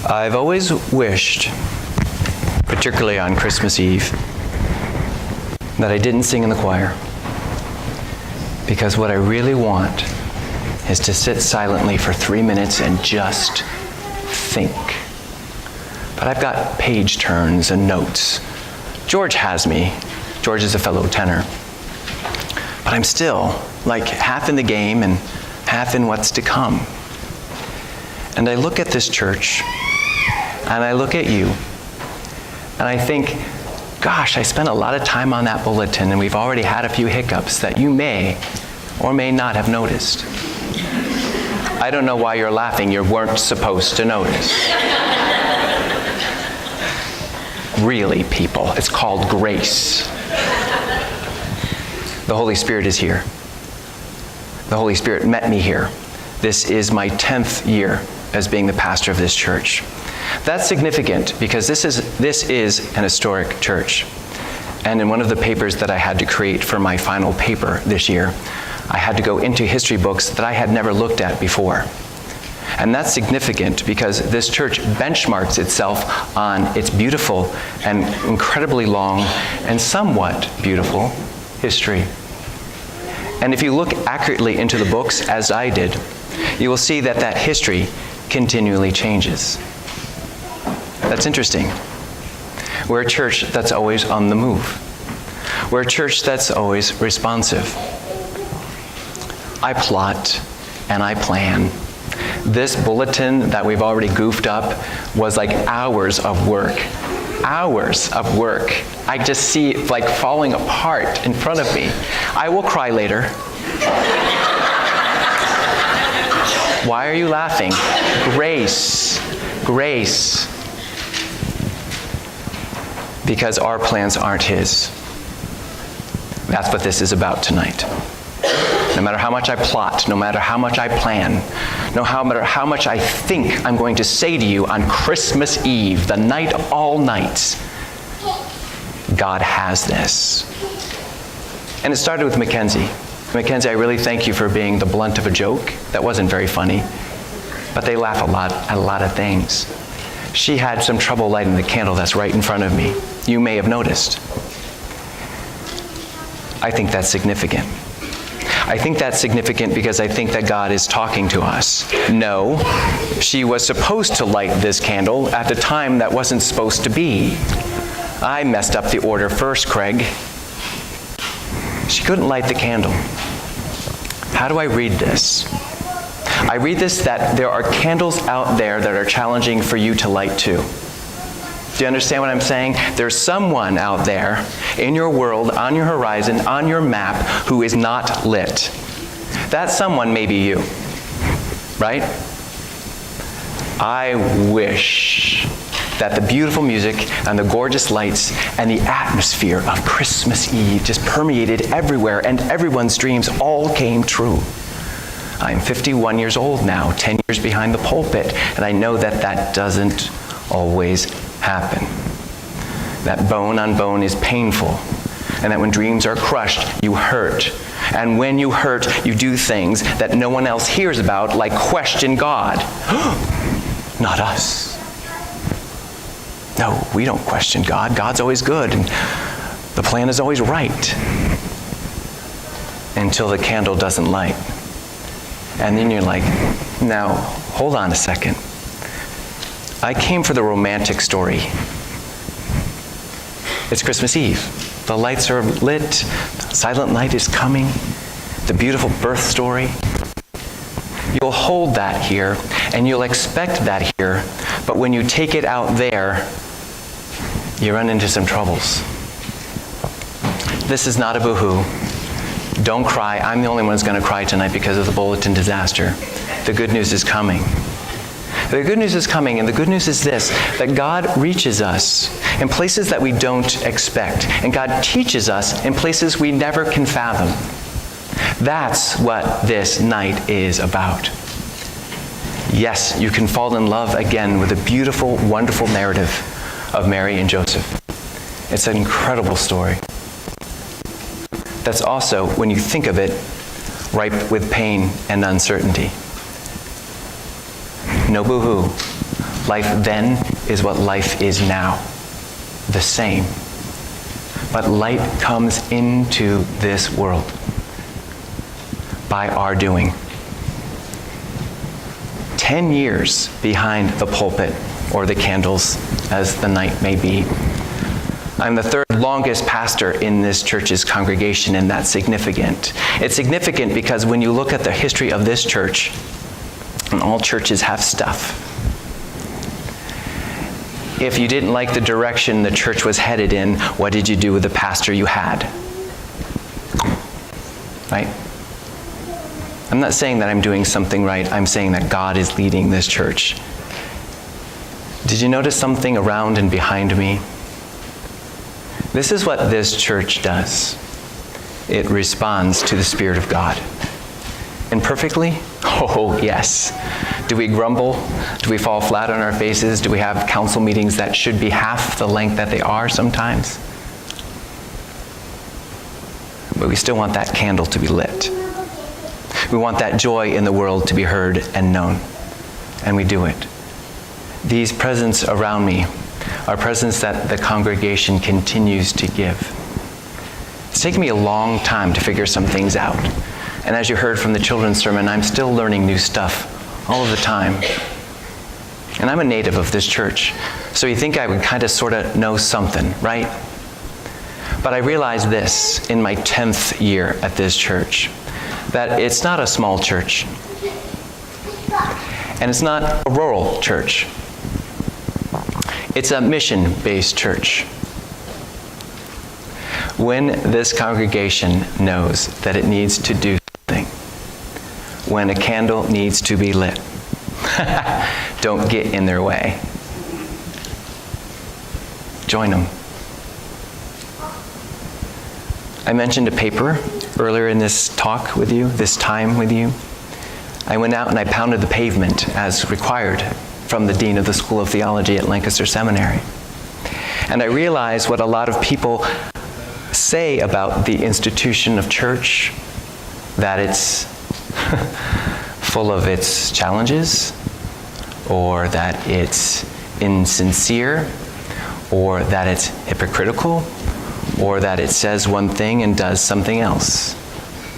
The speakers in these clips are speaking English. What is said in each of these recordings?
I've always wished, particularly on Christmas Eve, that I didn't sing in the choir. Because what I really want is to sit silently for 3 minutes and just think. But I've got page turns and notes. George has me. George is a fellow tenor. But I'm still like half in the game and half in what's to come. And I look at this church, and I look at you, and I think, gosh, I spent a lot of time on that bulletin, and we've already had a few hiccups that you may or may not have noticed. I don't know why you're laughing. You weren't supposed to notice. Really, people, it's called grace. The Holy Spirit is here. The Holy Spirit met me here. This is my 10th year as being the pastor of this church. That's significant because this is an historic church. And in one of the papers that I had to create for my final paper this year, I had to go into history books that I had never looked at before. And that's significant because this church benchmarks itself on its beautiful and incredibly long and somewhat beautiful history. And if you look accurately into the books, as I did, you will see that that history continually changes. That's interesting. We're a church that's always on the move. We're a church that's always responsive. I plot and I plan. This bulletin that we've already goofed up was like hours of work. Hours of work. I just see it like falling apart in front of me. I will cry later. Why are you laughing? Grace. Grace. Because our plans aren't His. That's what this is about tonight. No matter how much I plot, no matter how much I plan, no matter how much I think I'm going to say to you on Christmas Eve, the night of all nights, God has this. And it started with Mackenzie. Mackenzie, I really thank you for being the blunt of a joke. That wasn't very funny, but they laugh a lot at a lot of things. She had some trouble lighting the candle that's right in front of me. You may have noticed. I think that's significant. I think that's significant because I think that God is talking to us. No, she was supposed to light this candle at the time that wasn't supposed to be. I messed up the order first, Craig. She couldn't light the candle. How do I read this? I read this that there are candles out there that are challenging for you to light too. Do you understand what I'm saying? There's someone out there in your world, on your horizon, on your map, who is not lit. That someone may be you, right? I wish that the beautiful music and the gorgeous lights and the atmosphere of Christmas Eve just permeated everywhere and everyone's dreams all came true. I'm 51 years old now, 10 years behind the pulpit, and I know that that doesn't always happen. That bone on bone is painful, and that when dreams are crushed, you hurt. And when you hurt, you do things that no one else hears about, like question God. Not us. No, we don't question God. God's always good, and the plan is always right. Until the candle doesn't light. And then you're like, now, hold on a second. I came for the romantic story. It's Christmas Eve. The lights are lit. Silent night is coming. The beautiful birth story. You'll hold that here, and you'll expect that here, but when you take it out there, you run into some troubles. This is not a boo-hoo. Don't cry. I'm the only one who's going to cry tonight because of the bulletin disaster. The good news is coming. The good news is coming, and the good news is this, that God reaches us in places that we don't expect, and God teaches us in places we never can fathom. That's what this night is about. Yes, you can fall in love again with a beautiful, wonderful narrative of Mary and Joseph. It's an incredible story. That's also, when you think of it, ripe with pain and uncertainty. No boo-hoo. Life then is what life is now. The same. But light comes into this world by our doing. 10 years behind the pulpit, or the candles, as the night may be. I'm the third longest pastor in this church's congregation, and that's significant. It's significant because when you look at the history of this church, and all churches have stuff. If you didn't like the direction the church was headed in, what did you do with the pastor you had? Right? I'm not saying that I'm doing something right. I'm saying that God is leading this church. Did you notice something around and behind me? This is what this church does. It responds to the Spirit of God. Imperfectly? Oh, yes. Do we grumble? Do we fall flat on our faces? Do we have council meetings that should be half the length that they are sometimes? But we still want that candle to be lit. We want that joy in the world to be heard and known. And we do it. These presents around me are presents that the congregation continues to give. It's taken me a long time to figure some things out. And as you heard from the children's sermon, I'm still learning new stuff all of the time. And I'm a native of this church, so you think I would kind of sort of know something, right? But I realized this in my 10th year at this church, that it's not a small church, and it's not a rural church. It's a mission-based church. When this congregation knows that it needs to do something, when a candle needs to be lit, don't get in their way. Join them. I mentioned a paper earlier in this talk with you, this time with you. I went out and I pounded the pavement as required from the Dean of the School of Theology at Lancaster Seminary. And I realized what a lot of people say about the institution of church, that it's full of its challenges, or that it's insincere, or that it's hypocritical, or that it says one thing and does something else.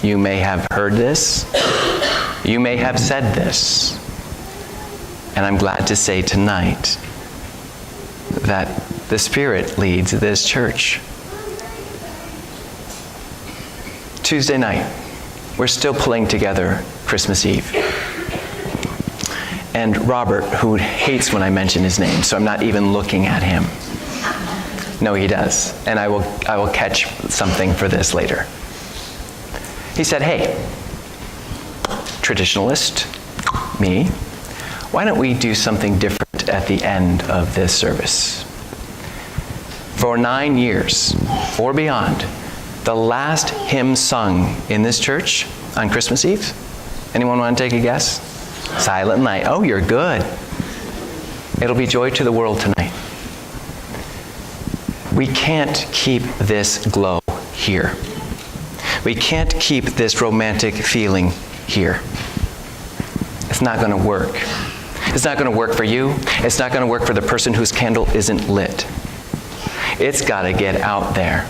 You may have heard this. You may have said this. And I'm glad to say tonight that the Spirit leads this church. Tuesday night, we're still pulling together Christmas Eve. And Robert, who hates when I mention his name, so I'm not even looking at him. No, he does. And I will catch something for this later. He said, hey, traditionalist, me, why don't we do something different at the end of this service? For 9 years or beyond, the last hymn sung in this church on Christmas Eve, anyone want to take a guess? Silent Night. Oh, you're good. It'll be Joy to the World tonight. We can't keep this glow here. We can't keep this romantic feeling here. It's not going to work. It's not going to work for you. It's not going to work for the person whose candle isn't lit. It's got to get out there.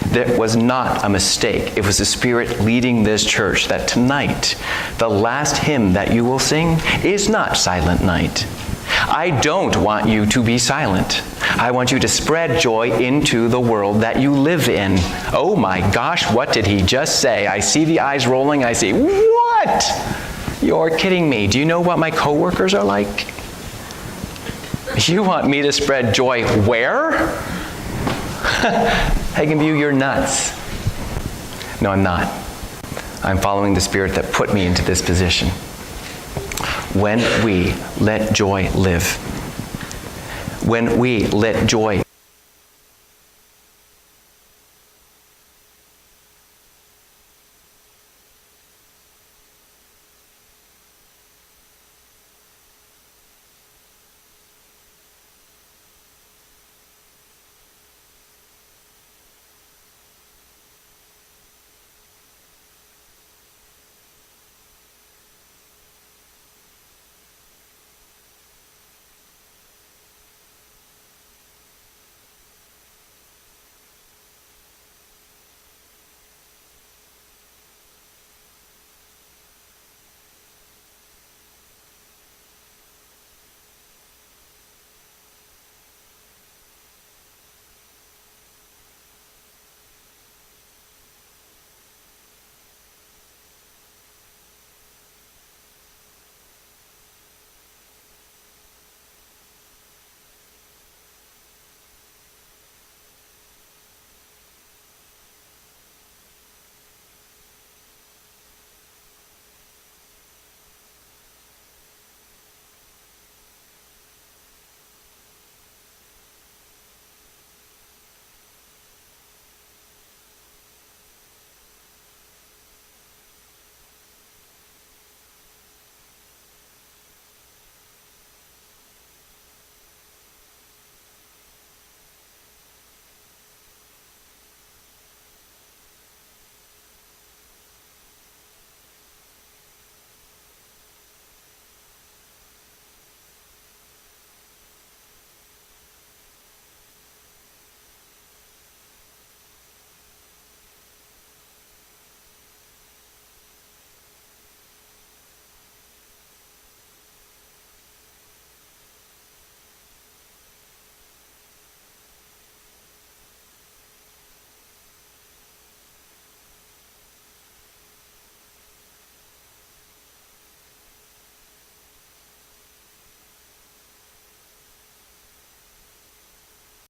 That was not a mistake. It was the Spirit leading this church that tonight, the last hymn that you will sing is not Silent Night. I don't want you to be silent. I want you to spread joy into the world that you live in. Oh my gosh, what did he just say? I see the eyes rolling. I see, what? You're kidding me. Do you know what my coworkers are like? You want me to spread joy where? Hagenbuch, you're nuts. No, I'm not. I'm following the Spirit that put me into this position. When we let joy live, when we let joy